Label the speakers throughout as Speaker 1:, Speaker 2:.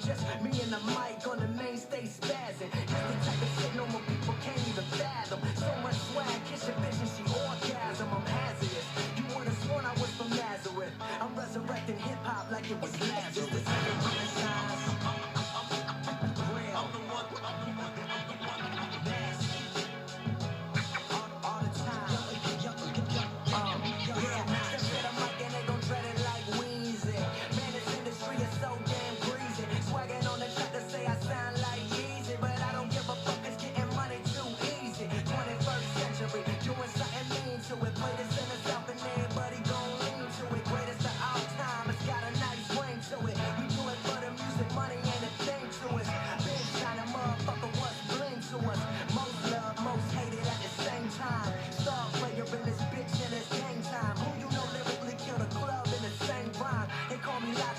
Speaker 1: Just me and the mic on the main stage spazzing. It's the type of shit normal people can't even fathom. So much swag, kiss your bitch and she orgasm. I'm hazardous. You would've sworn I was from Nazareth. I'm resurrecting hip hop like it was Lazarus.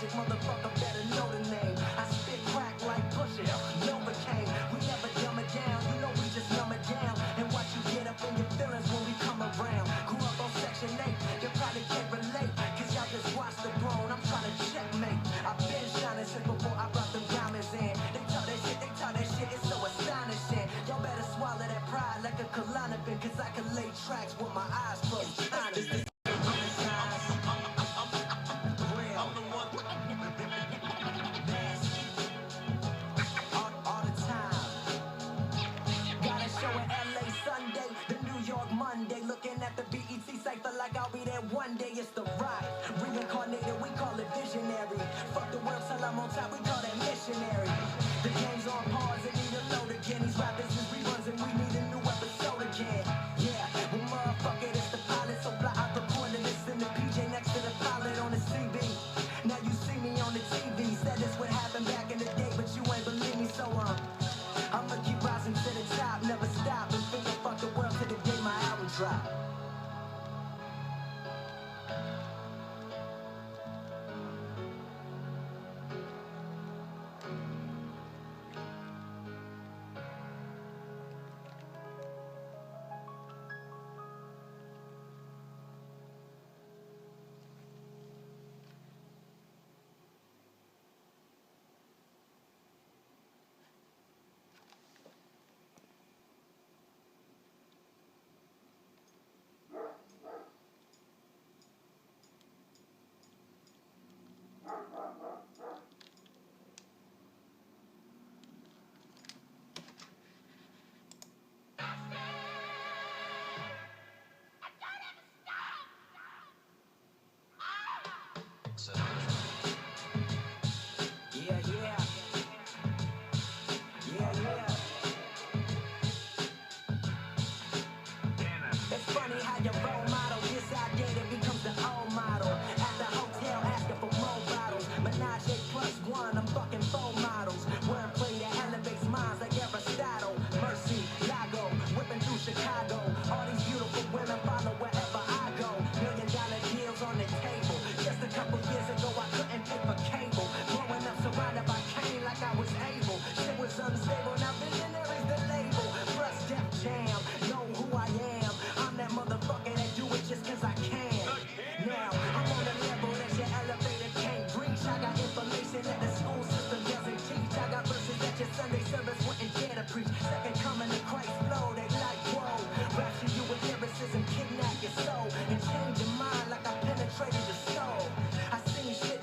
Speaker 1: Motherfucker better know the name. I spit crack like Pusha, Novocaine. We never dumb it down, you know we just numb it down. And watch you get up in your feelings when we come around. Grew up on Section 8, you probably can't relate, cause y'all just watch the throne, I'm trying to checkmate. I've been shining since before I brought them diamonds in. They talk that shit, it's so astonishing. Y'all better swallow that pride like a Klonopin, cause I can lay tracks with my eyes closed. Honest. Looking at the BET cipher like I'll be there one day. It's the ride. Reincarnated, we call it visionary. Fuck the world till I'm on top, we call that missionary. The game's on pause and need to load again. These rappers is reruns and we need a new episode again. Yeah, well motherfucker, it's the pilot. So fly out the corner, listen to PJ next to the pilot on the CB. Now you see me on the TV. Said this would happen back in the day, but you ain't believe me, so I'ma keep rising to the top, never stop, and finger fuck the world till the day my album drop. Kidnap your soul and change your mind like I penetrated your soul. I seen shit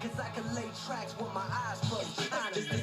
Speaker 1: cause I can lay tracks with my eyes closed. Honest.